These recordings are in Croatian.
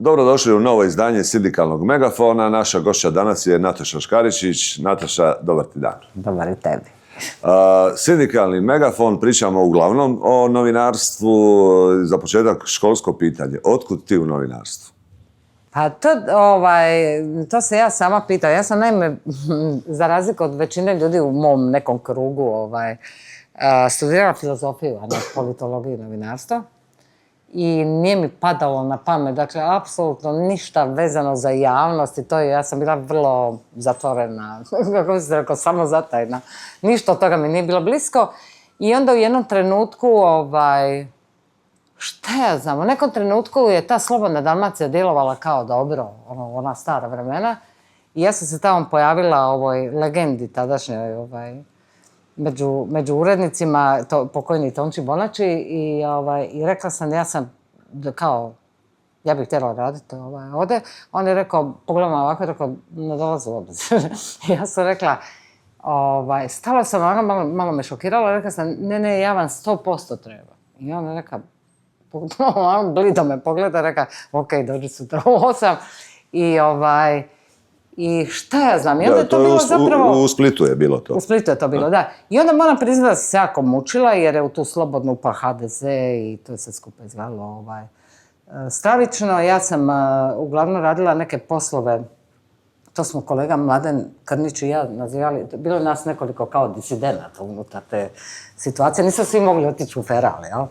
Dobrodošli u novo izdanje Sindikalnog megafona. Naša gošća danas je Nataša Škaričić. Nataša, dobar ti dan. Dobar i tebi. Sindikalni megafon, pričamo uglavnom o novinarstvu. Za početak školsko pitanje. Otkud ti u novinarstvu? Pa to se ja sama pitam. Ja sam naime, za razliku od većine ljudi u mom nekom krugu, studirala filozofiju, a ne politologiju i novinarstvo. I nije mi padalo na pamet, dakle, apsolutno ništa vezano za javnost i to je, ja sam bila vrlo zatvorena, kako bi se rekao, samozatajna. Ništa od toga mi nije bilo blisko. I onda u jednom trenutku, šta ja znam, u nekom trenutku je ta Slobodna Dalmacija djelovala kao dobro, ona stara vremena. I ja sam se tamo pojavila ovoj legendi tadašnjoj, među urednicima, pokojni Tonči Bonači, i rekla sam, ja bih htjela raditi ovdje. On je rekao, pogledam ovako, rekao, ne dolazi u obzir. Ja sam rekla, stala sam ovako, malo me šokirala, rekla sam, ne, ja vam 100% treba. I on je rekao, blido me pogleda, rekao, ok, dođi sutra u 8. I šta ja znam, i onda je to bilo zapravo... U Splitu je bilo to. U Splitu je to bilo, da. I onda moram priznati da sam se jako mučila, jer je u tu Slobodnu upao HDZ i to je sve skupa izgledalo stravično. Ja sam uglavnom radila neke poslove, to smo kolega Mladen Krnić i ja nazivali, bilo je nas nekoliko kao disidenata unutar te situacije, nisu svi mogli otići u Feral, jel?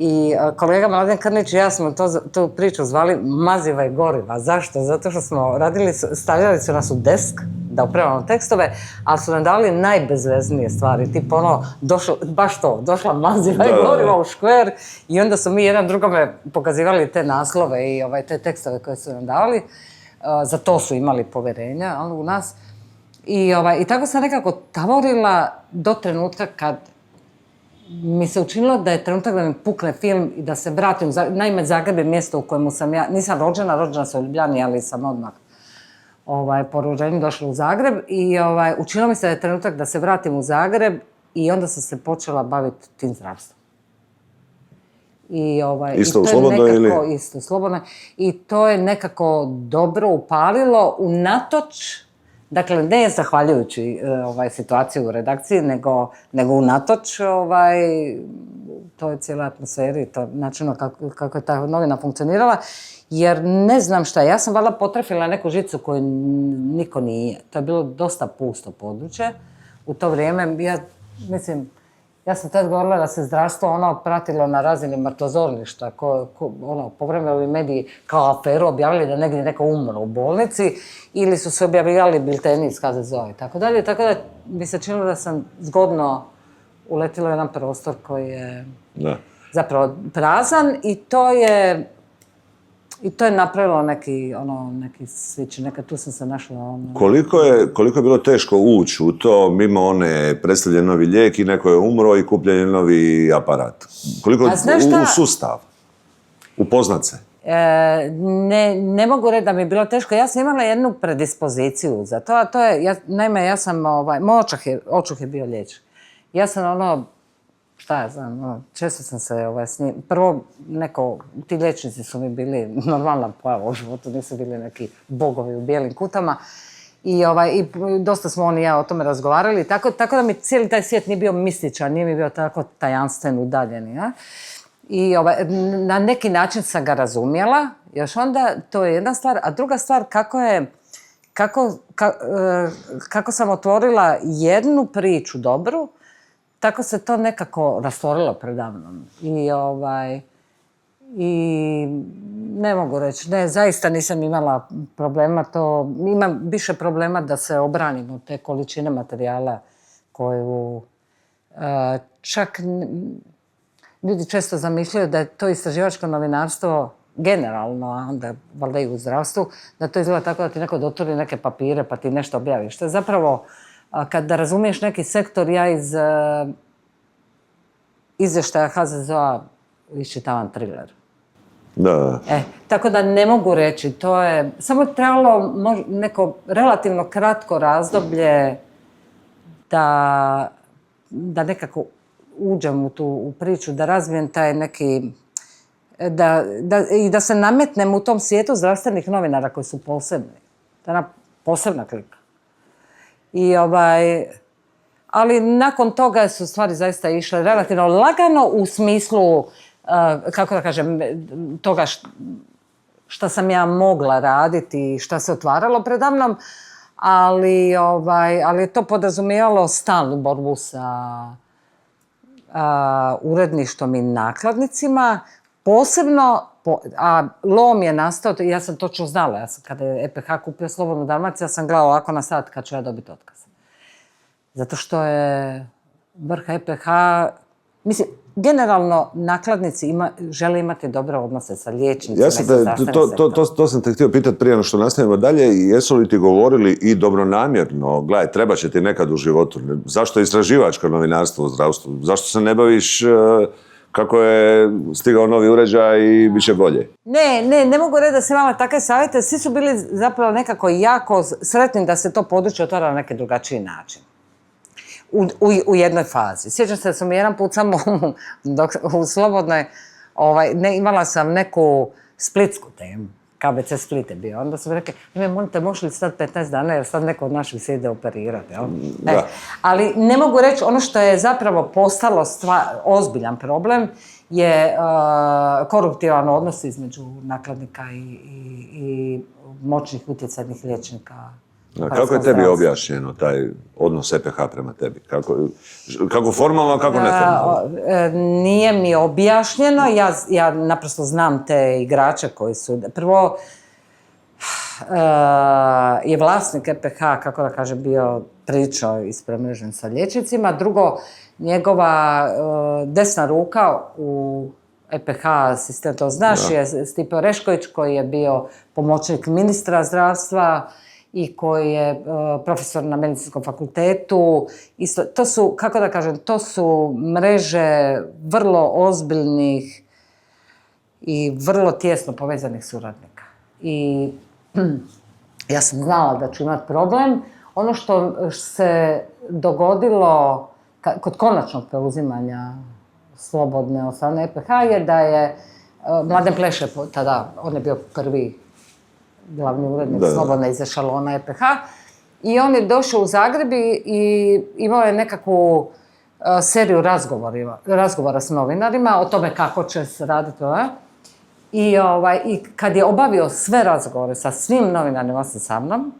I kolega Mladen Krnić i ja smo tu priču zvali maziva i goriva. Zašto? Zato što smo stavljali su nas u desk da opremamo tekstove, ali su nam dali najbezveznije stvari. Tipo došla maziva i goriva u škver i onda su mi jedan drugome pokazivali te naslove i te tekstove koje su nam dali. Za to su imali poverenja u nas. I tako sam nekako tavorila do trenutka kad mi se učinilo da je trenutak da mi pukne film i da se vratim. Naime, Zagreb je mjesto u kojemu sam ja, nisam rođena sam u Ljubljani, ali sam odmah po rođenju došla u Zagreb i učinilo mi se da je trenutak da se vratim u Zagreb i onda sam se počela baviti tim zdravstvom. Isto u Slobodnoj ili? Isto u Slobodnoj. I to je nekako dobro upalilo unatoč. Dakle, ne zahvaljujući situaciji u redakciji, nego unatoč toj cijeloj atmosferi, to načinu kako je ta novina funkcionirala, jer ne znam šta, ja sam valjda potrefila neku žicu koju niko nije. To je bilo dosta pusto područje. U to vrijeme, ja sam tad govorila da se zdravstvo pratilo na razini mrtvozorništa, povremeno mediji kao aferu objavili da negdje neko umro u bolnici ili su se objavljali bilteni iz HZZO-a i tako dalje. Tako da mi se činilo da sam zgodno uletila u jedan prostor koji je zapravo prazan i to je napravilo neki switch, tu sam se našla. Koliko je bilo teško ući u to, mimo one predstavljen novi lijek i neko je umro i kupljen je novi aparat? Koliko u sustav? Upoznat se? Ne mogu reći da mi je bilo teško. Ja sam imala jednu predispoziciju za to, a to je, naime, ja sam, moj očuh je bio liječnik. Ja sam šta ja znam, često sam se s njim, prvo ti liječnici su mi bili normalna pojava u životu, nisu bili neki bogovi u bijelim kutama i dosta smo on i ja o tome razgovarali, tako da mi cijeli taj svijet nije bio mističan, nije mi bio tako tajanstven, udaljen, ja? I na neki način sam ga razumjela, još onda to je jedna stvar, a druga stvar kako sam otvorila jednu priču dobru, tako se to nekako rastvorilo predavnom. I ne mogu reći, ne, zaista nisam imala problema, imam više problema da se obranim od te količine materijala koju čak ljudi često zamišljaju da je to istraživačko novinarstvo generalno, a onda valjda i u zdravstvu, da to izgleda tako da ti neko dotvori neke papire pa ti nešto objaviš. To je zapravo, kada razumiješ neki sektor, ja iz izvještaja HZZO-a iščitavam thriller. Da. Tako da ne mogu reći, to je samo trebalo neko relativno kratko razdoblje da nekako uđem u priču, da razvijem taj neki i da se nametnem u tom svijetu zdravstvenih novinara koji su posebni. To je jedna posebna klika. Ali nakon toga su stvari zaista išle relativno lagano u smislu, kako da kažem, toga šta sam ja mogla raditi i šta se otvaralo predamnom, ali je to podrazumijevalo stalnu borbu sa uredništvom i nakladnicima, posebno, a lom je nastao, ja sam točno znala, kada je EPH kupio Slobodnu Dalmaciju, ja sam gledala ovako na sat kad ću ja dobiti otkaz. Zato što je vrh EPH, mislim, generalno nakladnici žele imati dobre odnose sa liječnicima i sa zdravstvenim sektorom. To sam te htio pitati prije no što nastavimo dalje. Jesu li ti govorili i dobronamjerno, gledaj, treba će ti nekad u životu, zašto je istraživačko novinarstvo u zdravstvu, zašto se ne baviš kako je stigao novi uređaj i bit će bolje? Ne mogu reći da sam imala takve savjete, svi su bili zapravo nekako jako sretni da se to područje otvara na neki drugačiji način. U jednoj fazi. Sjećam se da sam jedan put samo u Slobodnoj, imala sam neku splitsku temu, KBC Split je bio. Onda su mi rekli, molite, možeš li stati 15 dana jer sad neko od naših se ide operirati. Ali ne mogu reći, ono što je zapravo postalo ozbiljan problem je koruptivan odnos između nakladnika i moćnih utjecajnih liječnika. Kako je tebi objašnjeno taj odnos EPH prema tebi? Kako formalno, a kako neformalno? Nije mi objašnjeno. Ja naprosto znam te igrače koji su... Prvo, je vlasnik EPH, kako da kažem, bio pričao ispremrežen sa liječnicima. Drugo, njegova desna ruka u EPH sistem, to znaš, je Stipe Orešković koji je bio pomoćnik ministra zdravstva i koji je profesor na Medicinskom fakultetu. To su, kako da kažem, to su mreže vrlo ozbiljnih i vrlo tijesno povezanih suradnika. I ja sam znala da ću imati problem. Ono što se dogodilo kod konačnog preuzimanja Slobodne od strane EPH je da je Mladen Pleše tada, on je bio prvi glavni urednik Slobodne iz ešalona EPH, i on je došao u Zagreb i imao je nekakvu seriju razgovora s novinarima o tome kako će se raditi. I kad je obavio sve razgovore sa svim novinarima osim sa mnom,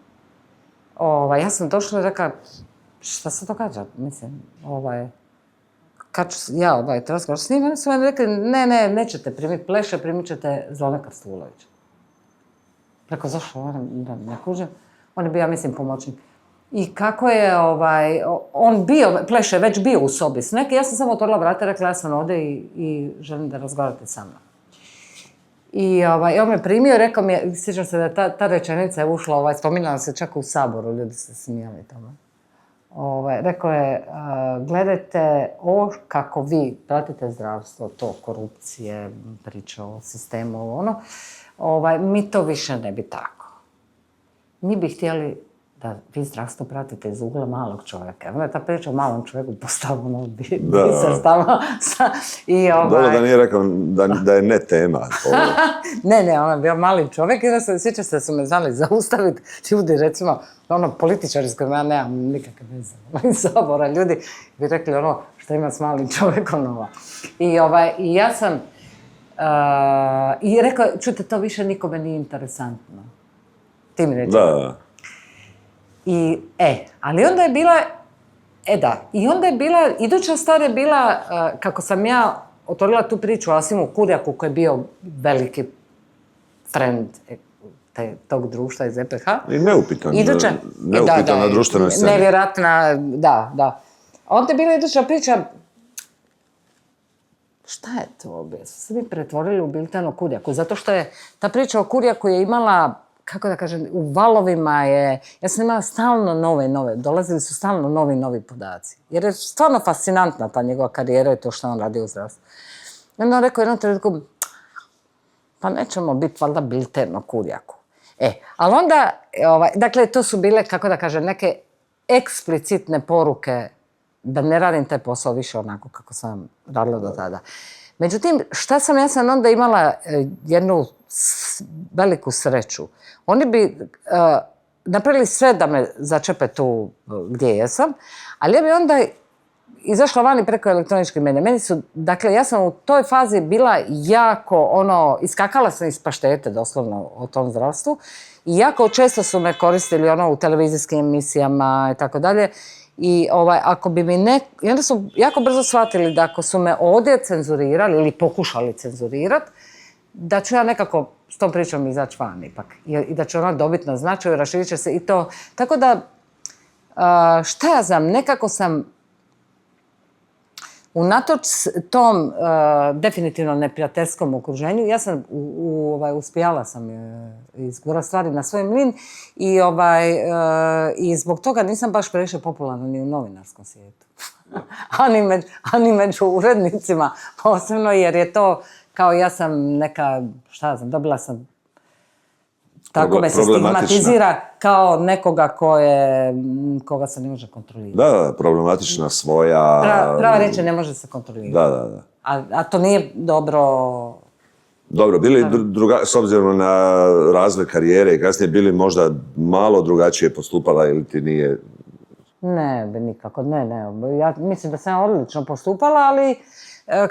ja sam došla i rekla, šta se događa? Mislim, kad ću ja obaviti razgovor s njim, oni su meni rekli, ne, nećete primiti Pleše, primit ćete Zvone Krstulovića. Rekao, zašto? Ne kužim. On je bio, ja mislim, pomoćnik. I kako je on bio, Pleše je već bio u sobi s nekim, ja sam samo otvorila vrata i rekla, ja sam ovdje i želim da razgovarate sa mnom. I on me primio i rekao mi, sjećam se da ta rečenica je ušla, spominjala se čak u Saboru, ljudi se smijali tamo. Rekao je, gledajte, ovo kako vi pratite zdravstvo, to korupcije, priča o sistemu, mi to više ne bi tako. Mi bi htjeli da vi zdravstvo pratite iz ugla malog čovjeka. Onda je ta priča o malom čovjeku postala bisarstava. Dobro da nije rekao da je ne tema. Ne, on je bio mali čovjek i sjeća se da su me znali zaustaviti ljudi, recimo, političari s kojima ja nemam nikakve veze. Iz Sabora ljudi bi rekli što ima s malim čovjekom. I ja sam... I rekao, čujte, to više nikome nije interesantno. Ti mi reći. Da. Ali onda je bila, i onda je bila, iduća stvar je bila, kako sam ja otvorila tu priču o Asimu Kurjaku, koji je bio veliki friend tog društva iz EPH. I neupitan na društvenoj sceni. Nevjerojatna, da. Onda je bila iduća priča, šta je to? Su se mi pretvorili u bilten o Kurjaku, zato što je ta priča o Kurjaku je imala, kako da kažem, u valovima je, ja sam imala stalno nove, dolazili su stalno novi podaci. Jer je stvarno fascinantna ta njegova karijera i to što on radi u zdravstvu. I onda on rekao jednom trenutku, pa nećemo biti valjda bilten o Kurjaku. Ali onda, dakle, to su bile, kako da kažem, neke eksplicitne poruke da ne radim taj posao više onako kako sam radila do tada. Međutim, ja sam onda imala jednu veliku sreću. Oni bi napravili sve da me začepe tu gdje jesam, ali ja bi onda izašla vani preko elektroničke medije. Dakle, ja sam u toj fazi bila jako, iskakala sam iz paštete, doslovno, o tom zdravstvu. I jako često su me koristili, u televizijskim emisijama i tako dalje. I ako bi mi i onda su jako brzo shvatili da ako su me ovdje cenzurirali ili pokušali cenzurirati, da ću ja nekako s tom pričom izaći van ipak. I da će ona dobiti na značaju, raširit će se i to. Tako da, šta ja znam, nekako sam unatoč tom definitivno neprijateljskom okruženju, ja sam uspijala sam izgurati stvari na svoj mlin i zbog toga nisam baš previše popularna ni u novinarskom svijetu. Ani među urednicima, posebno jer je to kao ja sam neka, šta znam, dobila sam, tako me se stigmatizira kao nekoga koga se ne može kontrolirati. Da, problematična svoja... Prava reći ne može se kontrolirati. Da. A to nije dobro... Dobro, bili s obzirom na razvoj karijere i kasnije bili možda malo drugačije postupala ili ti nije... Ne, nikako, ne. Ja mislim da sam odlično postupala, ali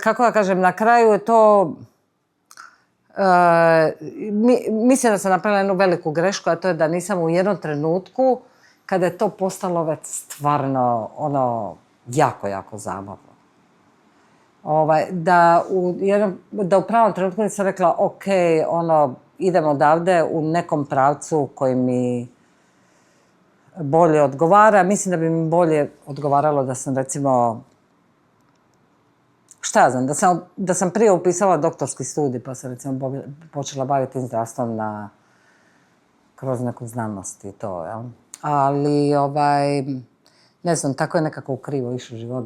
kako da kažem, na kraju je to... Mislim da sam napravila jednu veliku grešku, a to je da nisam u jednom trenutku, kada je to postalo već stvarno jako, jako zabavno. Da u pravom trenutku nisam rekla, ok, idemo odavde u nekom pravcu koji mi bolje odgovara. Mislim da bi mi bolje odgovaralo da sam recimo, šta ja znam, da sam prije upisala doktorski studij pa sam recimo počela baviti zdravstvom kroz neku znanost i to, jel? Ali, ne znam, tako je nekako ukrivo išao život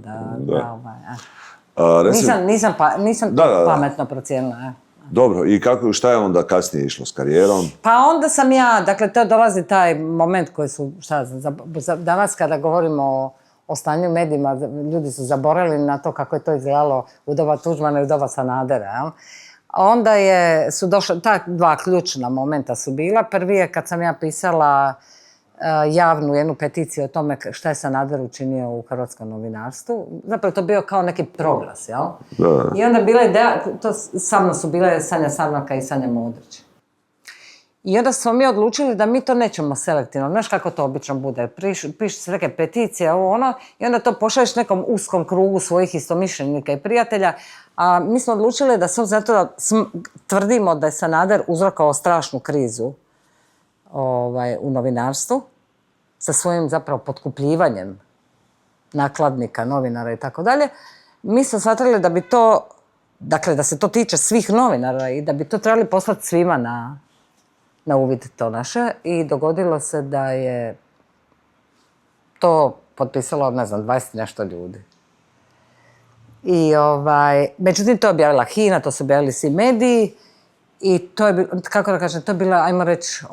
nisam to pametno procijenila. Dobro, i šta je onda kasnije išlo s karijerom? Pa onda sam ja, dakle, to dolazi taj moment koji su, šta znam, danas kada govorimo o stanju u medijima, ljudi su zaboravili na to kako je to izgledalo u doba Tuđmana i u doba Sanadera, jel? Onda su došla, ta dva ključna momenta su bila. Prvi je kad sam ja pisala javnu jednu peticiju o tome šta je Sanader učinio u hrvatskom novinarstvu. Zapravo to bio kao neki proglas, jel? Da. I onda je bila ideja, to sa mnom su bile Sanja Sarnaka i Sanja Modrić. I onda smo mi odlučili da mi to nećemo selektivno. Znaš kako to obično bude? Pišu se neke peticije, i onda to pošalješ nekom uskom krugu svojih istomišljenika i prijatelja. A mi smo odlučili da samo zato da tvrdimo da je Sanader uzrokovao strašnu krizu u novinarstvu sa svojim zapravo potkupljivanjem nakladnika, novinara i tako dalje. Mi smo shvatili da bi to, dakle da se to tiče svih novinara i da bi to trebali poslati svima na uvid to naše i dogodilo se da je to potpisalo, ne znam, 20 nešto ljudi. I međutim, to je objavila HINA, to su objavili svi mediji i to je, kako da kažem, to je bila, ajmo reći,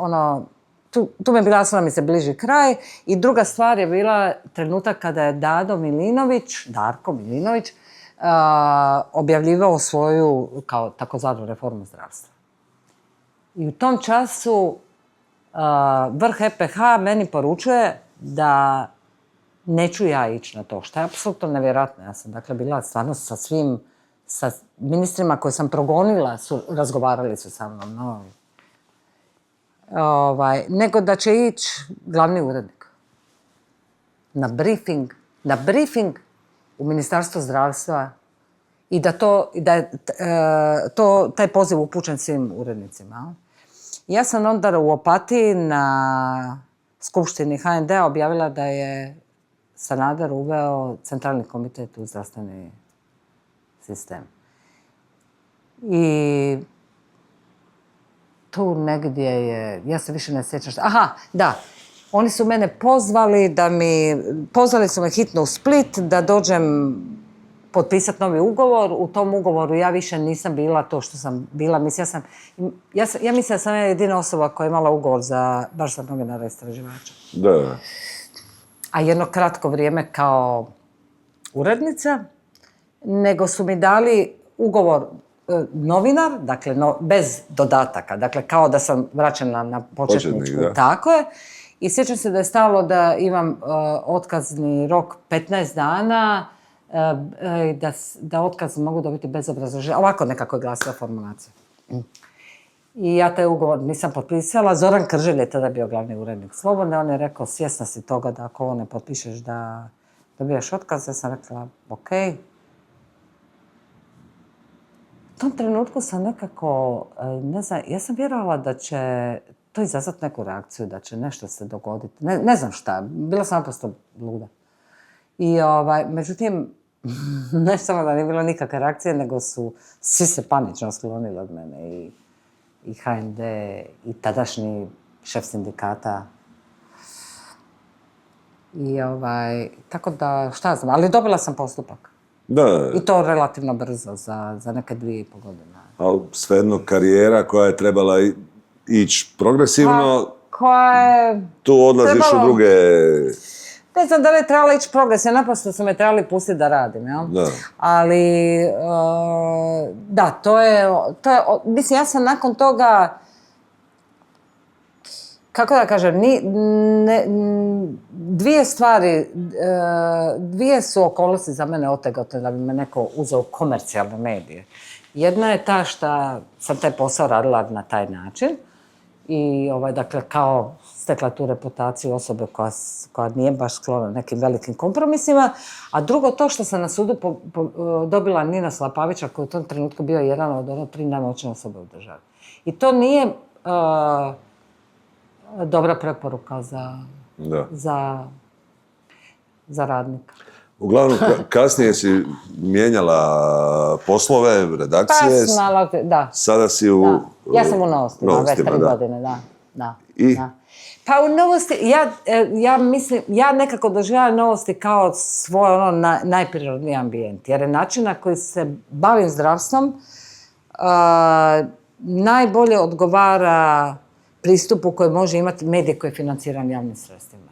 tu mi je bila jasno da mi se bliži kraj i druga stvar je bila trenutak kada je Darko Milinović, objavljivao svoju, kao takozvanu reformu zdravstva. I u tom času vrh EPH meni poručuje da neću ja ići na to, što je apsolutno nevjerojatno. Ja sam dakle bila stvarno sa ministrima koje sam progonila, razgovarali su sa mnom. Nego da će ići glavni urednik na briefing u Ministarstvu zdravstva i da je taj poziv upućen svim urednicima. Ja sam onda u Opatiji na skupštini HND-a objavila da je Sanader uveo centralni komitet u zdravstveni sistem. I tu negdje je, ja se više ne sjećam šta. Aha, da, oni su mene pozvali su me hitno u Split da dođem potpisati novi ugovor. U tom ugovoru ja više nisam bila to što sam bila. Ja mislim da sam jedina osoba koja je imala ugovor baš za novinara istraživača. Da. A jedno kratko vrijeme kao urednica, nego su mi dali ugovor novinar, dakle bez dodataka, dakle kao da sam vraćena na početničku, tako je. I sjećam se da je stalo da imam otkazni rok 15 dana, da otkaz mogu dobiti bez obrazloženja. Ovako nekako je glasila formulacija. I ja taj ugovor nisam potpisala. Zoran Krželj je tada bio glavni urednik Slobodne. On je rekao, svjesna si toga da ako ovo ne potpišeš da dobijaš otkaz. Ja sam rekla, ok. U tom trenutku sam nekako, ne znam, ja sam vjerovala da će to izazvati neku reakciju, da će nešto se dogoditi. Ne znam šta, bila sam naprosto luda. I međutim, ne samo da nije bilo nikakve reakcije, nego su svi se panično sklonili od mene. I HND, i tadašnji šef sindikata. I tako da, šta znam, ali dobila sam postupak. Da. I to relativno brzo, za neke 2,5 godine. Ali svejedno karijera koja je trebala ići progresivno, koja je... Tu odlaziš u druge... Ne znam da li je trebala ići progresivno, naprosto su me trebali pustiti da radim, jel? Da. Ali, da, to je, mislim, ja sam nakon toga, kako da kažem, dvije su okolnosti za mene otegotne da bi me neko uzeo komercijalne medije. Jedna je ta što sam taj posao radila na taj način i, dakle, kao stekla tu reputaciju osobe koja nije baš sklona nekim velikim kompromisima, a drugo to što sam na sudu dobila Ninoslava Pavića, koji u tom trenutku bio jedan od 3 najmoćnije osobe u državi. I to nije dobra preporuka za radnika. Uglavnom, kasnije si mijenjala poslove, redakcije. Da. Sada si u... Da. Ja sam u Novostima, već 3 godine, da. I? Da. Pa u Novosti, ja mislim, ja nekako doživljavam Novosti kao svoj najprirodniji ambijent. Jer je način na koji se bavim zdravstvom najbolje odgovara pristupu koji može imati medij koji je financiran javnim sredstvima.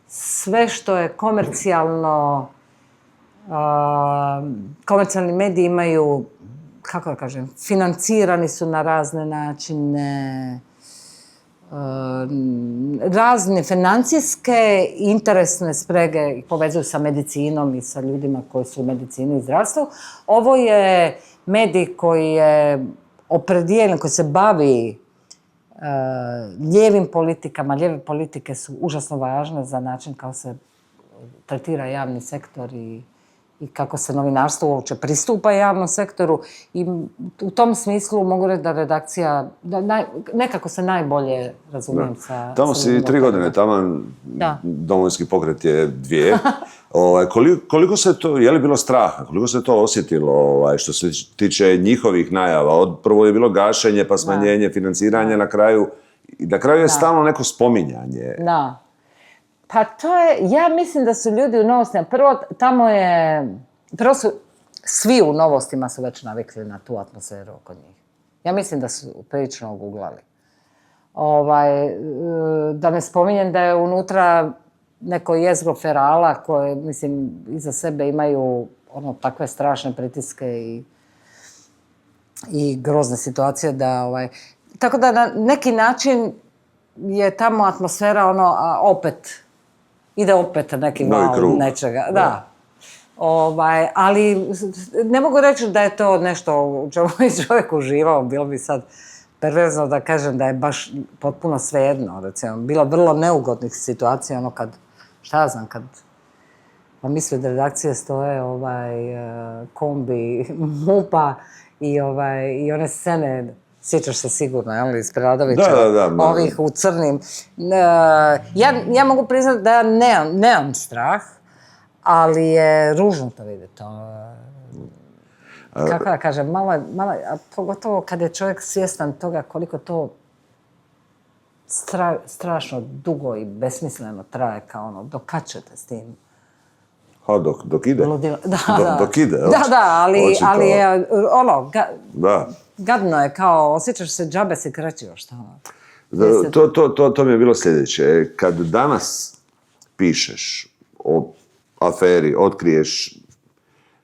Sve što je komercijalno, komercijalni mediji imaju, kako da kažem, financirani su na razne načine, razne financijske interesne sprege ih povezuju sa medicinom i sa ljudima koji su u medicini i zdravstvu. Ovo je medij koji je opredijeljen, koji se bavi lijevim politikama. Lijeve politike su užasno važne za način kako se tretira javni sektor i kako se novinarstvo uopće pristupa javnom sektoru. I u tom smislu mogu reći da redakcija, nekako se najbolje razumijem sa... Tamo si 3 godine, tamo Domovinski pokret je 2. Koliko se to, je li bilo straha, koliko se to osjetilo što se tiče njihovih najava? Prvo je bilo gašenje, pa smanjenje financiranja, na kraju je stalno neko spominjanje. Da. Pa to je, ja mislim da su ljudi u Novostima, prvo su, svi u Novostima su već navikli na tu atmosferu oko njih. Ja mislim da su prilično oguglali. Da ne spominjem da je unutra neko jezgro ferala koje, mislim, iza sebe imaju takve strašne pritiske i grozne situacije da, tako da na neki način je tamo atmosfera ide opet neki val nečega. Da. Ali ne mogu reći da je to nešto u čemu je čovjek uživao. Bilo bi sad perverzno da kažem da je baš potpuno svejedno. Recimo, bilo vrlo neugodnih situacija, kad, šta ja znam, kad vam misli da redakcije stoje kombi MUP-a i one scene. Sjećaš se sigurno, iz Preradovića, ovih u crnim. Ja mogu priznati da ja nemam strah, ali je ružno to vidjeti. Kako da kažem, pogotovo kad je čovjek svjestan toga koliko to strašno dugo i besmisleno traje, kao dok kad ćete s tim? Dok ide? Dok ide, ali je gadno je, kao osjećaš se džabe si krećio, šta To mi je bilo sljedeće. Kad danas pišeš o aferi, otkriješ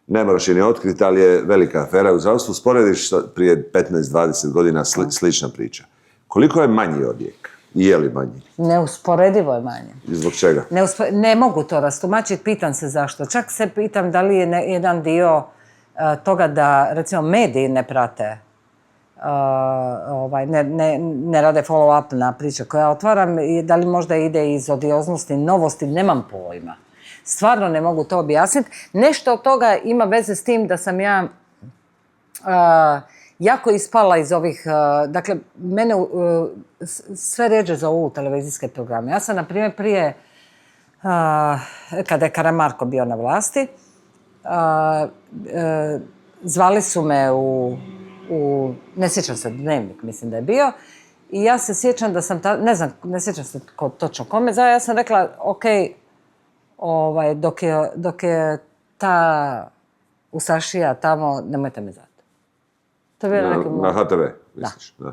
ne moraš je ni otkriti, ali je velika afera u zdravstvu. Sporediš prije 15-20 godina slična priča. Koliko je manji odjek? I je li manji? Neusporedivo je manje. I zbog čega? Ne mogu to rastumačiti, pitam se zašto. Čak se pitam da li je jedan dio toga da, recimo, mediji ne prate, ne rade follow-up na priče koje ja otvaram, da li možda ide iz odioznosti, novosti, nemam pojma. Stvarno ne mogu to objasniti. Nešto od toga ima veze s tim da sam ja jako ispala iz ovih, dakle, mene sve rjeđe zovu televizijske programe. Ja sam, na primjer, prije, kada je Karamarko bio na vlasti, zvali su me ne sjećam se, Dnevnik mislim da je bio, i ja se sjećam da sam, ne sjećam se točno kome, ja sam rekla, ok, dok je ta Usašija tamo, nemojte me zvati. Na HTV, misliš? Da.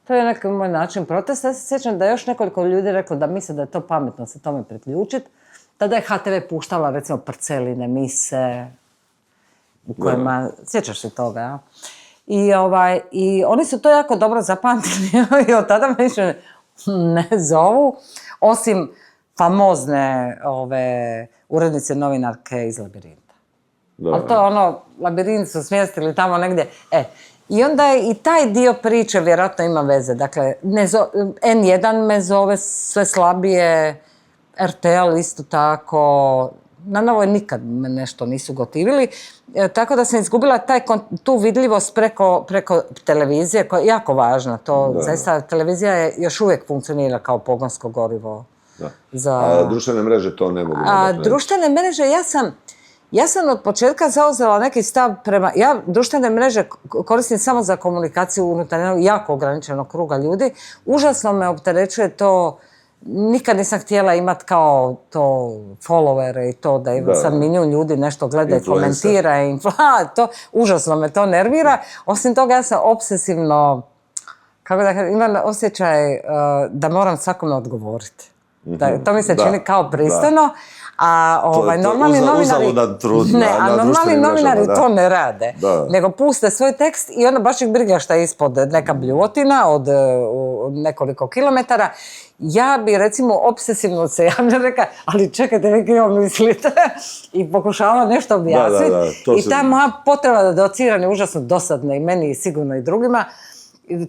To je neki moj način protesta. Ja se sjećam da je još nekoliko ljudi reklo da misle da je to pametno se tome priključiti. Tada je HTV puštala, recimo, Parceline mise, u kojima, sjećaš se toga, ja? I oni su to jako dobro zapamtili i od tada me više ne zovu, osim famozne urednice novinarke iz Labirinta. Ali to je Labirint su smjestili tamo negdje. I onda je i taj dio priče vjerojatno ima veze. Dakle, N1 me zove sve slabije, RTL isto tako, na Novoj nikad me nešto nisu gotivili. Tako da sam izgubila tu vidljivost preko televizije, koja je jako važna. Zaista, televizija još uvijek funkcionira kao pogonsko gorivo. A društvene mreže to ne mogu nadoknaditi? Društvene mreže, ja sam od početka zauzela neki stav prema... Ja društvene mreže koristim samo za komunikaciju unutar jednog jako ograničenog kruga ljudi. Užasno me opterećuje to. Nikad nisam htjela imati kao to followere i to da sad milijun ljudi nešto gleda i komentira. Užasno me to nervira. Osim toga, ja sam obsesivno, kako da kažem, imam osjećaj da moram svakome odgovoriti. To mi se čini kao pristojno. A normalni novinari to ne rade, nego puste svoj tekst i onda baš ih briga šta je ispod neka bljuvotina od nekoliko kilometara. Ja bi, recimo, obsesivno se javno rekla, ali čekajte, vi krivo mislite, i pokušavala nešto objasniti. I ta moja potreba da dociram je užasno dosadna i meni i sigurno i drugima.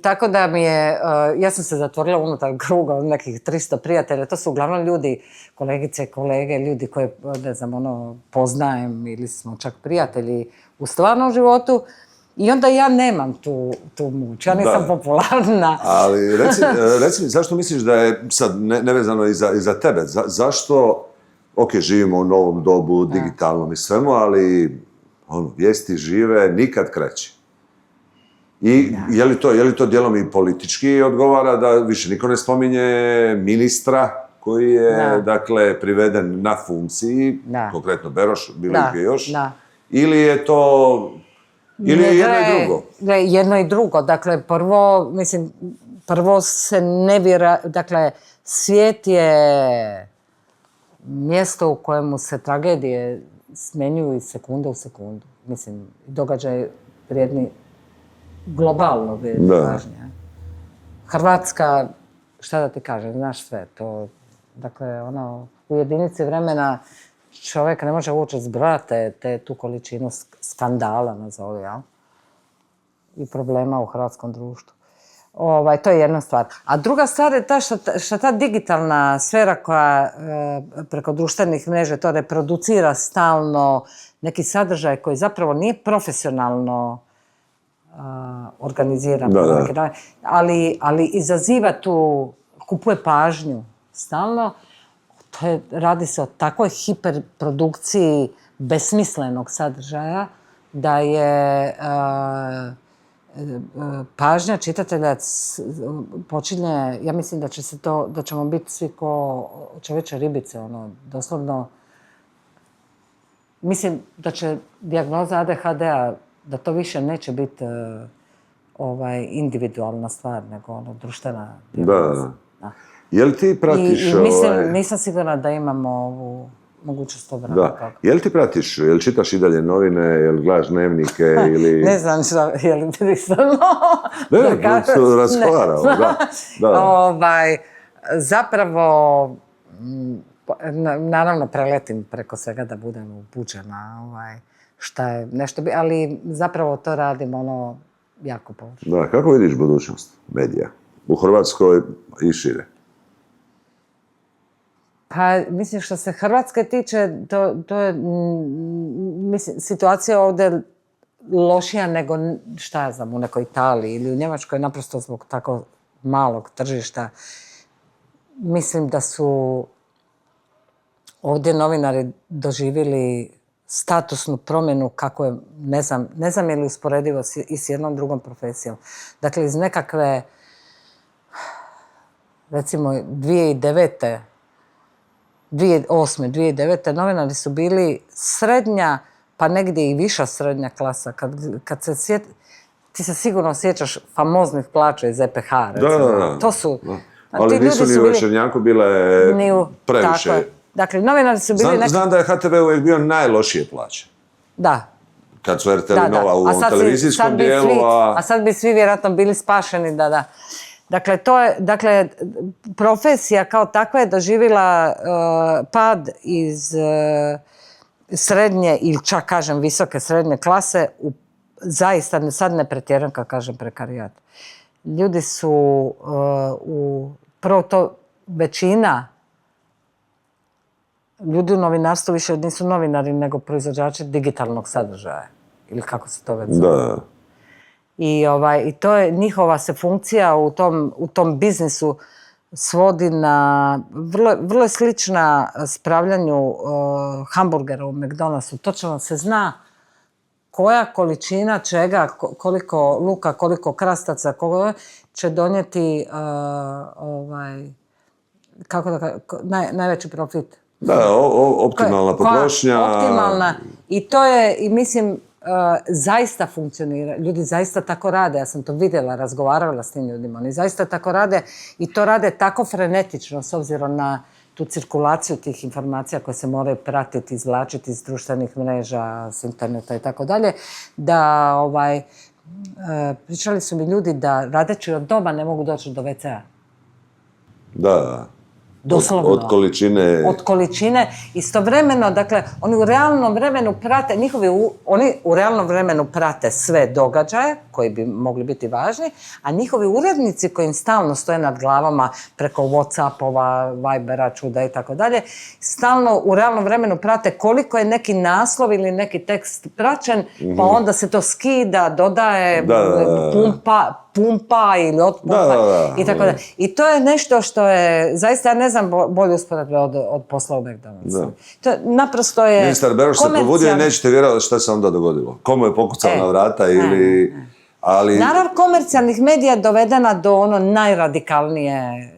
Tako da ja sam se zatvorila unutar kruga od nekih 300 prijatelja. To su uglavnom ljudi, kolegice i kolege, ljudi koje, ne znam, poznajem ili smo čak prijatelji u stvarnom životu. I onda ja nemam tu moć, ja nisam popularna. Ali reci mi, zašto misliš da je, sad nevezano i za tebe, zašto, ok, živimo u novom dobu, digitalnom i svemu, ali vijesti žive nikad kreće. I je li to dijelom i politički odgovara da više niko ne spominje ministra koji je, dakle, priveden na funkciji, konkretno Beroš, bilo ih je još, ili je to, ili je jedno i drugo? Jedno i drugo, dakle, prvo se ne vjera, dakle, svijet je mjesto u kojemu se tragedije smenjuju iz sekunde u sekundu. Mislim, događaj vrijedni globalno važnije. Hrvatska, šta da ti kažem, znaš sve to. Dakle, u jedinici vremena čovjek ne može uopće zbrojati tu količinu skandala, nazovi, jel? I problema u hrvatskom društvu. To je jedna stvar. A druga stvar je ta što ta digitalna sfera koja preko društvenih mreža to reproducira stalno neki sadržaj koji zapravo nije profesionalno organiziran, ali izaziva kupuje pažnju stalno. Radi se o takvoj hiperprodukciji besmislenog sadržaja da je pažnja čitatelja počinje, ja mislim da ćemo biti svi ko čovječe ribice, doslovno. Mislim da će dijagnoza ADHD-a, da to više neće biti individualna stvar, nego društvena dijagnoza. Da. Je li ti pratiš... Nisam sigurna da imamo ovu mogućnost obrane Da. toga. Jel ti pratiš, jel čitaš i dalje novine, jel gledaš dnevnike ili... Ne znam šta je li interesantno. Razgovaramo, da. Zapravo, naravno preletim preko svega da budem upućena šta je nešto, ali zapravo to radim jako površno. Da, kako vidiš budućnost medija u Hrvatskoj i šire? Pa, mislim, što se Hrvatske tiče, to je, mislim, situacija ovdje lošija nego, šta ja znam, u nekoj Italiji ili u Njemačkoj, naprosto zbog tako malog tržišta. Mislim da su ovdje novinari doživjeli statusnu promjenu kako je, ne znam je li usporedivo i s jednom drugom profesijom. Dakle, iz nekakve, recimo, 2008. 2009. novinari su bili srednja, pa negdje i viša srednja klasa. Kad se ti se sigurno sjećaš famoznih plaća iz EPH, recimo. Da. To su... Ali nisu ni u Večernjaku bile previše. Tako je. Dakle, novinari su bili... Znam da je HTV uvijek bio najlošije plaće. Da. Kad su RTL Nova u ovom televizijskom dijelu, a sad bi svi vjerojatno bili spašeni, da. Dakle, profesija kao takva je doživjela pad iz srednje ili čak kažem visoke srednje klase u zaista, sad ne pretjeram kad kažem prekarijat. Ljudi su prvo to većina ljudi u novinarstvu više nisu novinari nego proizvođači digitalnog sadržaja ili kako se to već zove. Da. I to je, njihova se funkcija u tom biznisu svodi na vrlo slična spravljanju hamburgera u McDonald'su. Točno se zna koja količina čega, koliko luka, koliko krastaca, će donijeti najveći profit. Da, optimalna potrošnja. Optimalna. I to je, i mislim, zaista funkcionira. Ljudi zaista tako rade. Ja sam to vidjela, razgovarala s tim ljudima. Oni zaista tako rade i to rade tako frenetično s obzirom na tu cirkulaciju tih informacija koje se moraju pratiti, izvlačiti iz društvenih mreža, s interneta i tako dalje, da pričali su mi ljudi da radeći od doma ne mogu doći do WC-a. Da. Doslovno. Od količine... Od količine. Istovremeno, dakle, oni u realnom vremenu prate, oni u realnom vremenu prate sve događaje koji bi mogli biti važni, a njihovi urednici koji im stalno stoje nad glavama preko Whatsappova, Vibera, čuda i tako dalje, stalno u realnom vremenu prate koliko je neki naslov ili neki tekst praćen, pa onda se to skida, dodaje, pumpa ili otpumpa i tako dalje. I to je nešto što je, zaista ja ne znam bolje usporedbe od posla u McDonald'su. To naprosto je... Ministar Beroš se probudio i nećete vjerovati šta se onda dogodilo. Komu je pokucao na vrata ili... Ali... Naravno, komercijalnih medija je dovedena do ono najradikalnije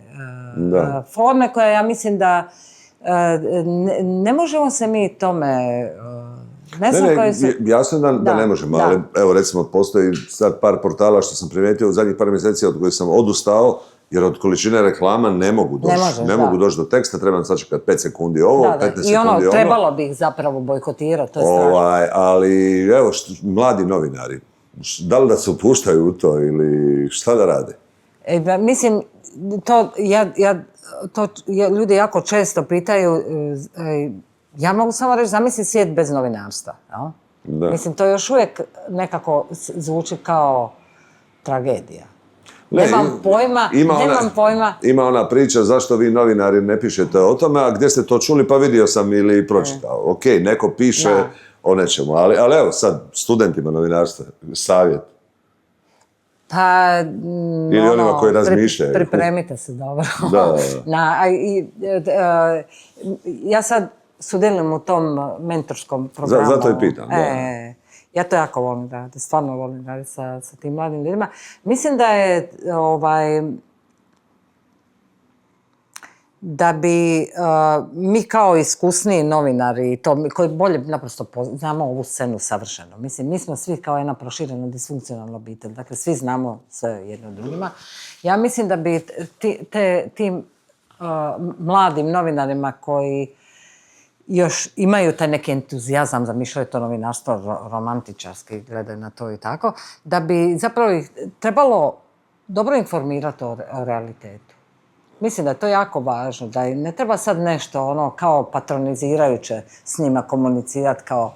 forme koja ja mislim da ne možemo se mi tome... Jasno da ne možemo, ali evo recimo postoji sad par portala što sam primijetio u zadnjih par mjeseci od kojih sam odustao, jer od količine reklama ne mogu doći do teksta, treba nam sačekati 5 sekundi ovo, 15 sekundi ono. Trebalo bi ih zapravo bojkotirati, to je strašno. Ali evo, mladi novinari, da li da se upuštaju u to ili šta da rade? Mislim, ljudi jako često pitaju, ja mogu samo reći, zamisli svijet bez novinarstva. Mislim, to još uvijek nekako zvuči kao tragedija. Nemam pojma. Ima ona priča zašto vi novinari ne pišete o tome, a gdje ste to čuli pa vidio sam ili pročitao. Ok, neko piše o nečemu, ali evo sad studentima novinarstva, savjet. Pa, ili onima koji razmišljaju. Pripremite se dobro. Da. Ja sad sudjelujem u tom mentorskom programu. Zato i pitam, ja to jako volim raditi, stvarno volim raditi sa tim mladim ljudima. Mislim da je da bi mi kao iskusniji novinari, koji bolje naprosto znamo ovu scenu savršeno. Mislim, mi smo svi kao jedna proširena disfunkcionalna obitelj, dakle svi znamo sve jedno drugima. Ja mislim da bi tim mladim novinarima koji još imaju taj neki entuzijazam, zamišljaju to novinarstvo romantičarski, gledaju na to i tako, da bi zapravo ih trebalo dobro informirati o realitetu. Mislim da je to jako važno, da ne treba sad nešto ono kao patronizirajuće s njima komunicirati, kao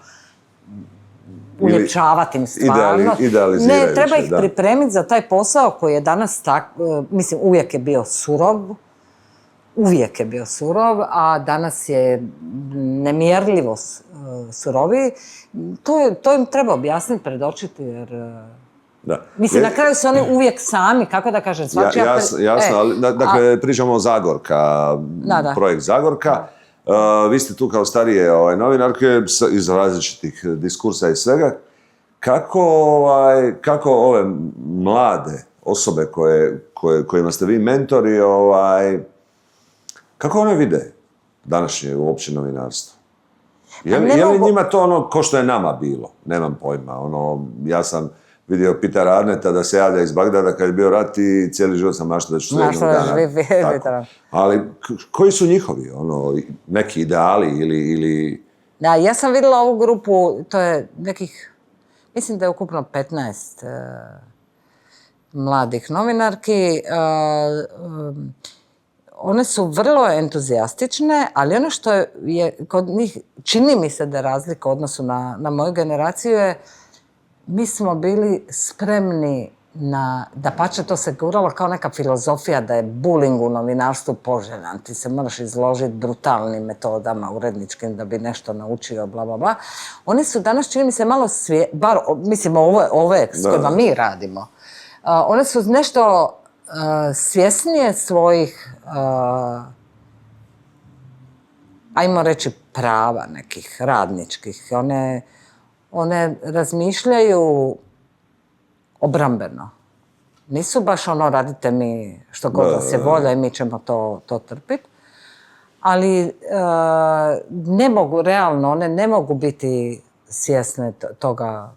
uljepšavati im stvarnost. Ne, treba ih pripremiti za taj posao koji je danas mislim, uvijek je bio surov, a danas je nemjerljivo suroviji. To im treba objasniti, predočiti, jer... Da. Mislim, na kraju su oni uvijek sami, kako da kažem, svačija... Jasno, ali dakle, pričamo o Zagorka, projekt Zagorka. Vi ste tu kao starije novinarke iz različitih diskursa i svega. Kako ove mlade osobe kojima ste vi mentori, kako one vide današnje uopće novinarstvo? Je li njima to ono ko što je nama bilo? Nemam pojma. Ja sam vidio Petera Arneta da se javlja iz Bagdada kad je bio rat i cijeli život sam maštao da ću se jednog dana. Ali koji su njihovi neki ideali ili... Da, ja sam vidjela ovu grupu, to je nekih, mislim da je ukupno 15 mladih novinarki. One su vrlo entuzijastične, ali ono što je kod njih, čini mi se da je razlika u odnosu na moju generaciju je, mi smo bili spremni dapače, to se guralo kao neka filozofija da je bullying u novinarstvu poželjan. Ti se moraš izložiti brutalnim metodama uredničkim da bi nešto naučio, bla, bla, bla. Oni su danas, čini mi se, malo bar, mislim, ove s kojima mi radimo, one su nešto svjesnije svojih, ajmo reći, prava nekih radničkih. One razmišljaju obrambeno. Nisu baš radite mi što god vas je volja i mi ćemo to trpiti. Ali one ne mogu biti svjesne toga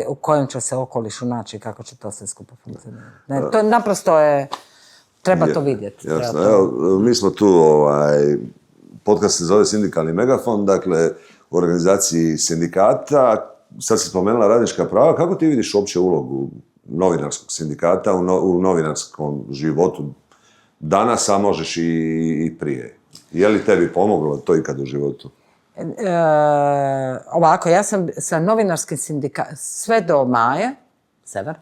u kojem će se okolišu naći i kako će to sve skupo funkcionirati. To naprosto treba to vidjeti. Jasno, evo, mi smo tu, podcast se zove Sindikalni megafon, dakle, u organizaciji sindikata. Sad si spomenula radnička prava. Kako ti vidiš uopće ulogu novinarskog sindikata u novinarskom životu danas, a možeš i prije? Je li tebi pomoglo to ikad u životu? Ovako, ja sam sa novinarskim sindikatom sve do Maje, Sever,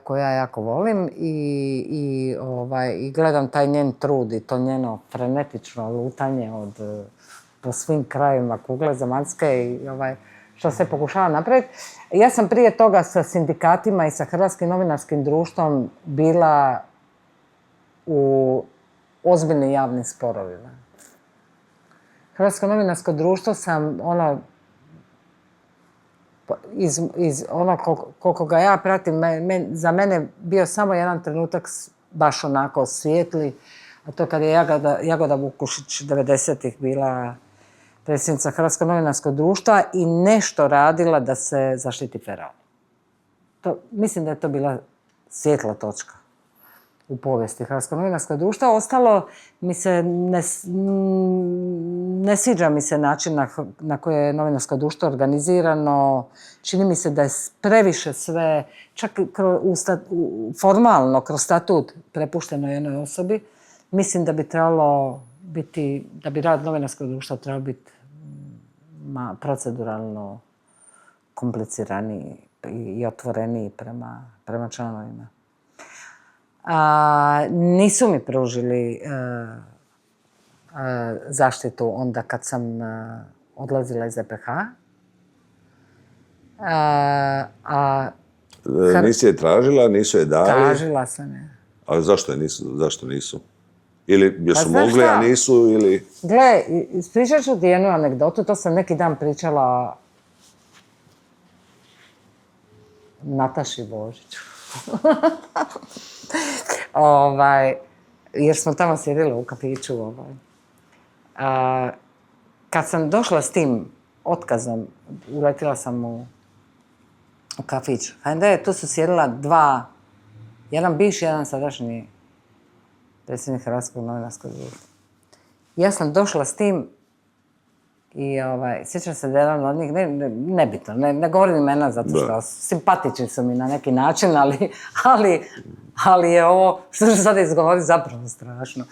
koju ja jako volim i gledam taj njen trud i to njeno frenetično lutanje po svim krajevima kugle zemaljske i što se pokušava napraviti. Ja sam prije toga sa sindikatima i sa Hrvatskim novinarskim društvom bila u ozbiljnim javnim sporovima. Hrvatsko novinarsko društvo sam koliko ga ja pratim, za mene bio samo jedan trenutak baš onako svijetli, a to kad je Jagoda Vukušić 90-ih bila predsjednica Hrvatskog novinarskog društva i nešto radila da se zaštiti Feral. Mislim da je to bila svjetla točka u povijesti Hrvatskog novinarskog društva. Ostalo mi se ne sviđa mi se način na koji je novinarsko društvo organizirano. Čini mi se da je previše sve, čak formalno, kroz statut prepušteno jednoj osobi. Mislim da bi trebalo biti, da bi rad novinarskog društva trebao biti proceduralno kompliciraniji i otvoreniji prema članovima. Nisu mi pružili zaštitu onda kad sam odlazila iz EPH. Nisi je tražila, nisu je dali? Tražila sam je. A zašto nisu? Ili jesu mogli, a nisu, ili... Gle, ispričat ću ti jednu anegdotu, to sam neki dan pričala Nataši Božiću. Jer smo tamo sjedili u kafiću. Kad sam došla s tim otkazom, uletila sam u kafić HND, tu su sjedila jedan bivši, jedan sadašnji predsjednik Hrvatskog novinarskog društva. Ja sam došla s tim i sjećam se da jedan od njih, nebitno, ne govorim imena zato što simpatični su mi na neki način, ali je ovo, što ću sada izgovoriti, zapravo strašno.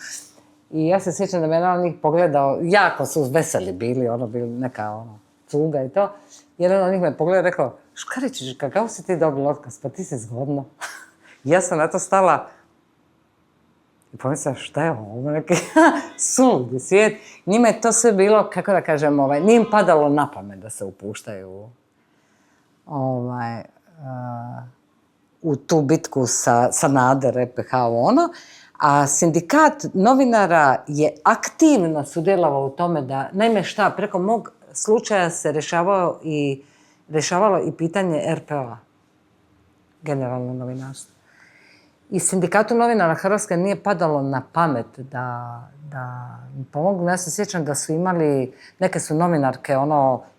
I ja se sjećam da me jedan od njih pogledao, jako su veseli bili, bili neka cuga i to. Jedan od njih me pogledao i rekao, Škaričić, kakav si ti dobila otkaz, pa ti si zgodno. Ja sam na to stala i pomislila, šta je ovo, neki suludi svijet. Njima je to sve bilo, kako da kažem, nije im padalo na pamet da se upuštaju u tu bitku sa Sanader, EPH, a sindikat novinara je aktivno sudjelovao u tome da, naime šta, preko mog slučaja se rješavalo i pitanje RPO-a, generalno novinarstvo. I sindikatu novinara Hrvatske nije padalo na pamet da mi pomognu. Ja se sjećam da su imali, neke su novinarke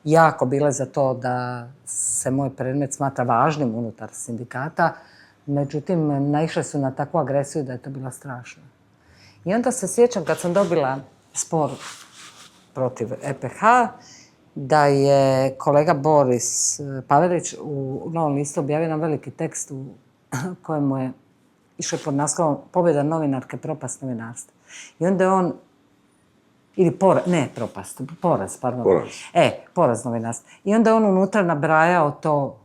jako bile za to da se moj predmet smatra važnim unutar sindikata, međutim, naišle su na takvu agresiju da je to bilo strašno. I onda se sjećam kad sam dobila spor protiv EPH, da je kolega Boris Pavelić u Novom listu objavio jedan veliki tekst u kojemu je išao pod naslovom Pobjeda novinarke, propast novinarstva. I onda je on, poraz novinarstva. I onda je on unutra nabrajao to,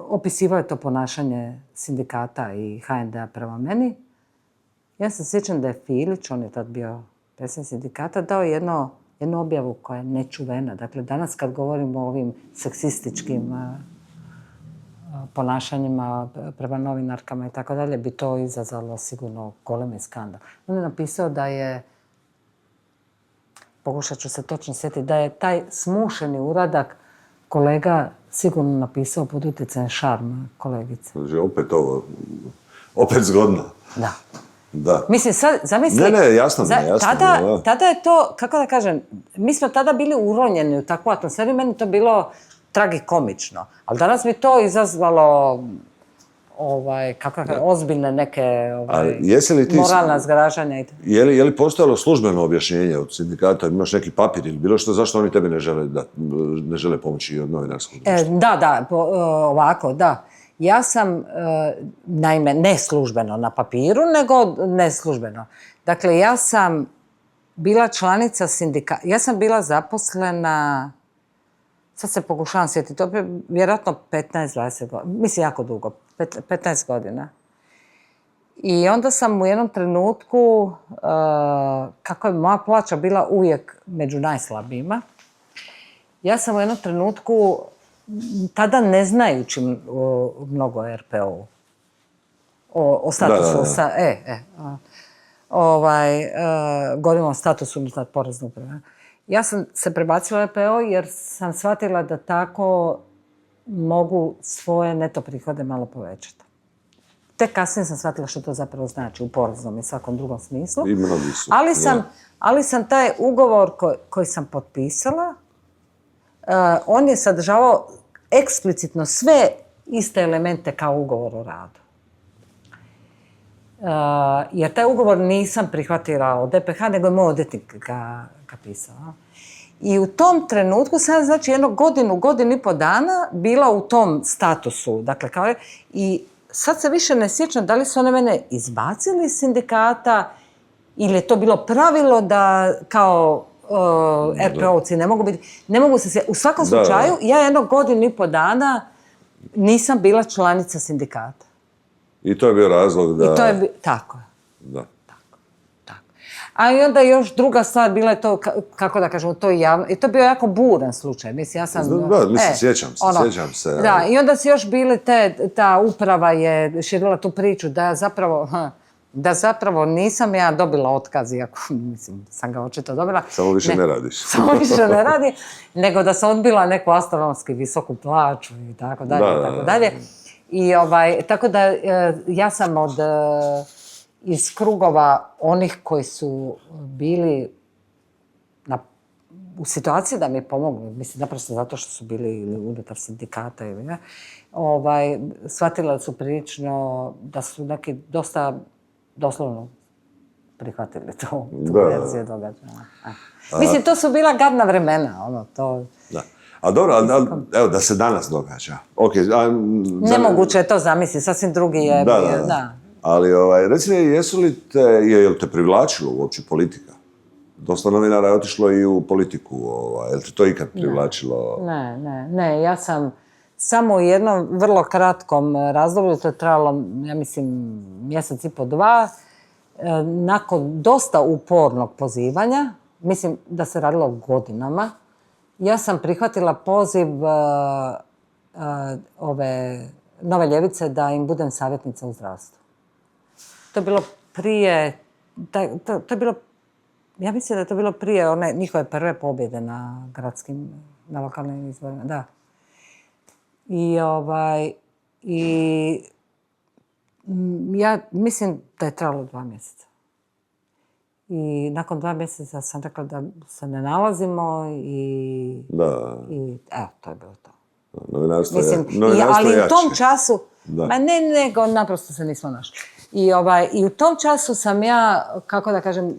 opisivao je to ponašanje sindikata i HND-a prema meni. Ja se sjećam da je Filić, on je tad bio predsjednik sindikata, dao jednu objavu koja je nečuvena. Dakle, danas kad govorimo o ovim seksističkim ponašanjima prema novinarkama i tako dalje, bi to izazvalo sigurno golemi skandal. On je napisao da je, pokušat ću se točno sjetiti, da je taj smušeni uradak kolega sigurno napisao pod utjecajem šarma kolegice. Znači, opet zgodno. Da. Mislim, sad, zamisli... Ne, jasno mi je. Tada je to, kako da kažem, mi smo tada bili uronjeni u takvu atmosferu i meni to bilo tragikomično. Ali danas bi to izazvalo ozbiljne neke moralna zgražanja. Je li postojalo službeno objašnjenje od sindikata, imaš neki papir ili bilo što, zašto oni tebe ne žele pomoći od novinarskog društva? Da. Ja sam, naime, ne službeno na papiru, nego neslužbeno. Dakle, ja sam bila članica sindikata, ja sam bila zaposlena, sad se pokušavam sjetiti, to je vjerojatno 15-20 godina, mislim jako dugo, 15 godina. I onda sam u jednom trenutku, kako je moja plaća bila uvijek među najslabijima, ja sam u jednom trenutku, tada ne znajući mnogo o RPO-u, o statusu, govorimo o statusu unutar porezne uprave. Ja sam se prebacila u RPO jer sam shvatila da tako mogu svoje neto prihode malo povećati. Tek kasnije sam shvatila što to zapravo znači u poreznom i svakom drugom smislu. I mnogi su. Ali sam taj ugovor koji sam potpisala, on je sadržavao eksplicitno sve iste elemente kao ugovor o radu. Jer taj ugovor nisam prihvatila od EPH, nego je moj odvjetnik ga pisao. I u tom trenutku sam, znači, godinu i pol dana bila u tom statusu. Dakle, i sad se više ne sjećam da li su one mene izbacili iz sindikata ili je to bilo pravilo da kao RPO-ovci ne mogu se... U svakom slučaju, ja godinu i pol dana nisam bila članica sindikata. I to je bio razlog da... Tako je. Da. Tako. A i onda još druga stvar bila je to, kako da kažemo, to javno... I to je bio jako buran slučaj. Mislim, sjećam se. Da, i onda su još bili ta uprava je širila tu priču da zapravo nisam ja dobila otkaz, iako mislim, sam ga očito dobila. Samo više ne radiš. Samo više ne radi, nego da sam odbila neku astronomski visoku plaću i tako dalje, i tako dalje. I tako da ja sam iz krugova onih koji su bili u situaciji da mi pomognu, mislim, naprosto zato što su bili unutar sindikata ili ne, shvatila su prilično da su neki dosta doslovno prihvatili tu Da. verziju događaja. Mislim, to su bila gadna vremena, ono, to... Da. A dobro, evo da se danas događa. Nemoguće je to zamisliti, sasvim drugi je... Da. Ali, reci mi, je li te privlačilo uopće politika? Dosta novinara je otišlo i u politiku, je li te to ikad privlačilo? Ne, ja sam samo u jednom vrlo kratkom razdoblju, to je trajalo, ja mislim, mjesec i po, 2, nakon dosta upornog pozivanja, mislim da se radilo godinama, ja sam prihvatila poziv ove Nove ljevice da im budem savjetnica u zdravstvu. To je bilo prije, to je bilo, ja mislim da je to bilo prije one njihove prve pobjede na lokalnim izborima, da. I ja mislim da je trajalo 2 mjeseca. I nakon 2 mjeseca sam rekla da se ne nalazimo i evo, to je bilo to. Novinarstvo ali je u tom jače. času, nego naprosto se nismo našli. I u tom času sam ja, kako da kažem,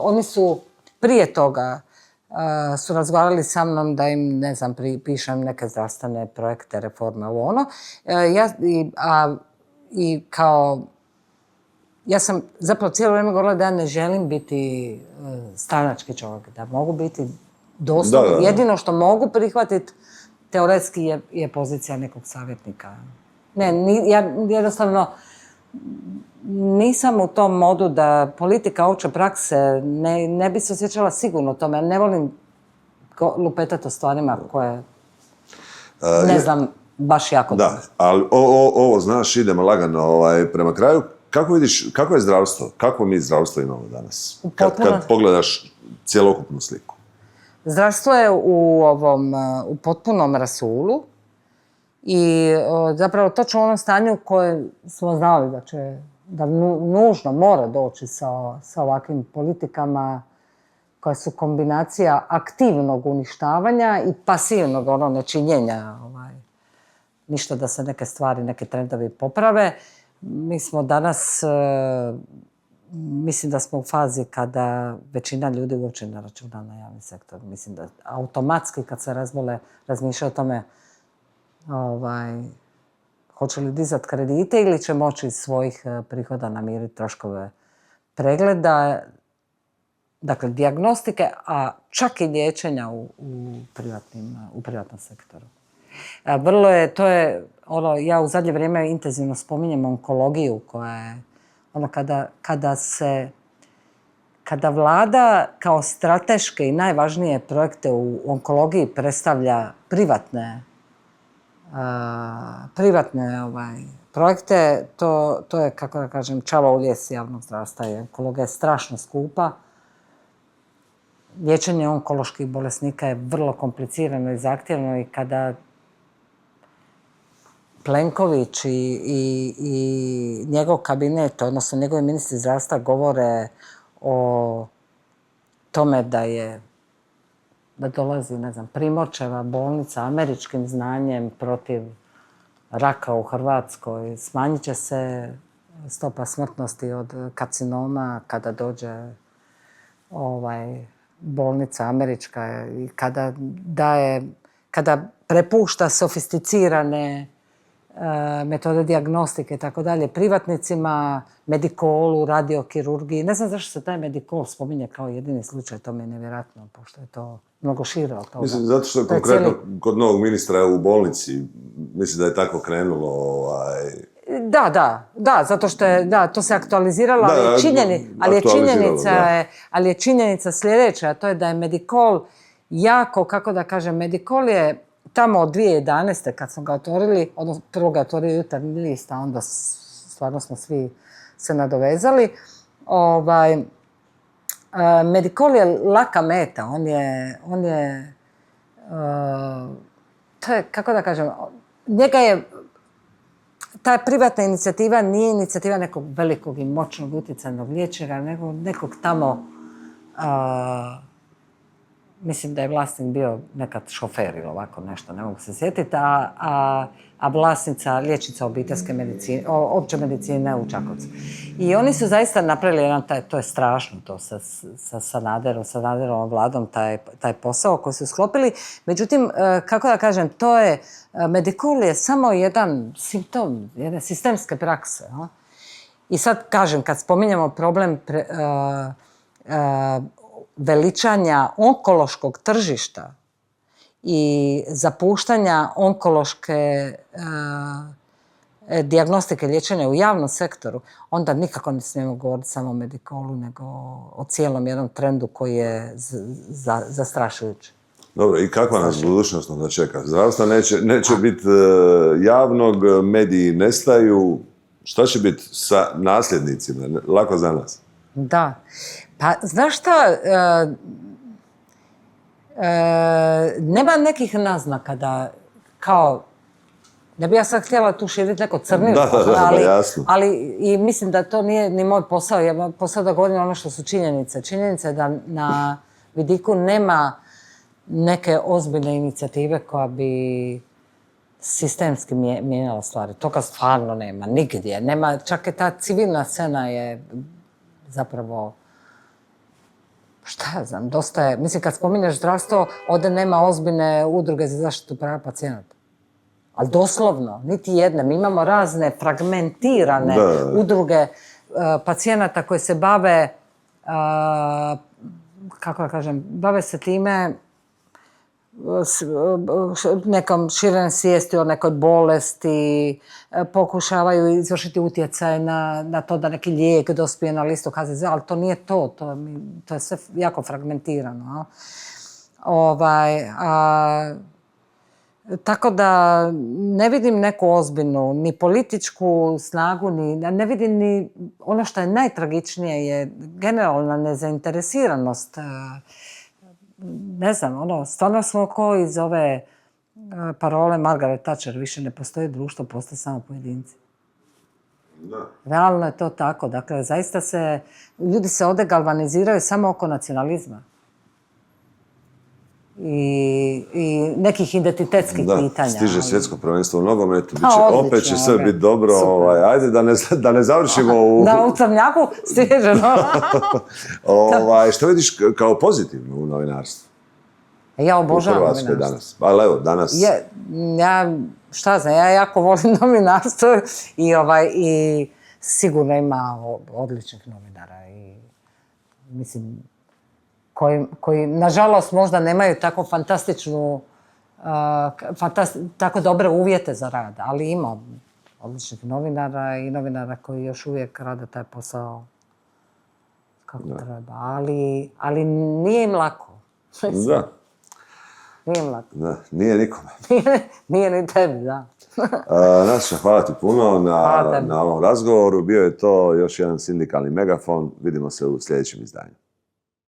oni su prije toga su razgovarali sa mnom da im, ne znam, pišem neke zdravstvene projekte, reforme, ovo ono. Ja sam zapravo cijelo vrijeme govorila da ja ne želim biti stranački čovjek, da mogu biti doslovno. Jedino što mogu prihvatiti teoretski je pozicija nekog savjetnika. Ja jednostavno nisam u tom modu da politika opće prakse ne bi se osjećala sigurno u tome. Ja ne volim lupetati o stvarima koje ne znam baš jako dobro. Da, ali ovo znaš, idemo lagano prema kraju. Kako vidiš, kako je zdravstvo? Kako mi zdravstvo imamo danas? Kad pogledaš cjelokupnu sliku. Zdravstvo je u potpunom rasulu i zapravo točno u onom stanju koje smo znali da nužno mora doći sa ovakvim politikama koje su kombinacija aktivnog uništavanja i pasivnog nečinjenja. Ništa da se neke stvari, neke trendovi poprave. Mi smo danas, mislim da smo u fazi kada većina ljudi uopće ne računa na javni sektor. Mislim da automatski kad se razbole razmišljaju o tome hoće li dizati kredite ili će moći iz svojih prihoda namiriti troškove pregleda, dakle dijagnostike, a čak i liječenja u privatnom sektoru. Ja u zadnje vrijeme intenzivno spominjem onkologiju koja je kada vlada kao strateške i najvažnije projekte u onkologiji predstavlja privatne projekte, to je, kako da kažem, čava u lijes javnog zdravstva. Onkologija je strašno skupa. Liječenje onkoloških bolesnika je vrlo komplicirano i zahtjevno i kada Plenković i njegov kabinet, odnosno njegovi ministri zdravstva govore o tome da dolazi, ne znam, Primorčeva bolnica američkim znanjem protiv raka u Hrvatskoj. Smanjit će se stopa smrtnosti od karcinoma kada dođe bolnica američka i kada prepušta sofisticirane metode dijagnostike i tako dalje privatnicima, Medikolu, radiokirurgiji. Ne znam zašto se taj Medikol spominje kao jedini slučaj, to mi je nevjerojatno, pošto je to mnogo šire od toga. Mislim, zato što konkretno kod novog ministra u bolnici, mislim da je tako krenulo. Da, zato što je, to se aktualiziralo, ali je činjenica sljedeća, a to je da je Medikol jako, kako da kažem, Medikol je tamo od 2011. kad smo ga otvorili, odnosno prvo ga otvorio Jutarnji list, a onda stvarno smo svi se nadovezali. Medikol je laka meta, on je to je, kako da kažem, njega je, ta privatna inicijativa nije inicijativa nekog velikog i moćnog utjecajnog liječnika, nego nekog tamo mislim da je vlasnik bio nekad šofer ili ovako nešto, ne mogu se sjetiti, a vlasnica, liječnica obiteljske medicine, opće medicine u Čakovcu. I oni su zaista napravili jedan to je strašno to sa Sanaderovom vladom, taj posao koji su sklopili. Međutim, kako da kažem, Medikol je samo jedan simptom, jedne sistemske prakse. No? I sad kažem, kad spominjemo problem veličanja onkološkog tržišta i zapuštanja onkološke dijagnostike liječenja u javnom sektoru, onda nikako ne smijemo govoriti samo o Medikolu, nego o cijelom jednom trendu koji je zastrašujući. Dobro, i kakva nas budućnost onda čeka? Zdravstva neće biti javnog, mediji nestaju. Šta će biti sa nasljednicima? Lako za nas. Da. Pa, znaš šta, nema nekih naznaka da, kao, ne bi ja sad htjela tu širiti neko crnilo, ali i mislim da to nije ni moj posao. Ja posao da govorim ono što su činjenice. Činjenica je da na vidiku nema neke ozbiljne inicijative koja bi sistemski mijenjala stvari. Toga stvarno nema, nigdje. Nema, čak i ta civilna scena je zapravo, šta ja znam, dosta je, mislim kad spominješ zdravstvo, ovdje nema ozbiljne udruge za zaštitu prava pacijenata. Ali doslovno, niti jedne. Mi imamo razne fragmentirane udruge pacijenata koje se bave, kako da kažem, bave se time nekom širenjem svijesti o nekoj bolesti, pokušavaju izvršiti utjecaj na to da neki lijek dospije na listu HZZO, ali to nije to je sve jako fragmentirano. Tako da ne vidim neku ozbiljnu, ni političku snagu, ne vidim ni ono što je najtragičnije je generalna nezainteresiranost. Ne znam, stvarno smo ko iz ove parole Margaret Thatcher, više ne postoji društvo, postoje samo pojedinci. Da. Realno je to tako. Dakle, zaista ljudi se ovdje galvaniziraju samo oko nacionalizma. I nekih identitetskih pitanja. Stiže svjetsko prvenstvo u nogometu, opet će sve biti dobro. Ajde da ne završimo u... Da, u crnjaku stiže. Što vidiš kao pozitivno u novinarstvu? Ja obožavam novinarstvo. Danas. Ali evo, danas... Ja jako volim novinarstvo i sigurno ima odličnih novinara. Mislim, koji, nažalost, možda nemaju tako tako dobre uvjete za rad, ali ima odličnih novinara i novinara koji još uvijek rade taj posao kako treba, ali nije im lako. Da. Nije im lako. Da, nije nikome. Nije ni tebi, da. Nataša, hvala ti puno na ovom razgovoru. Bio je to još jedan sindikalni megafon. Vidimo se u sljedećem izdanju.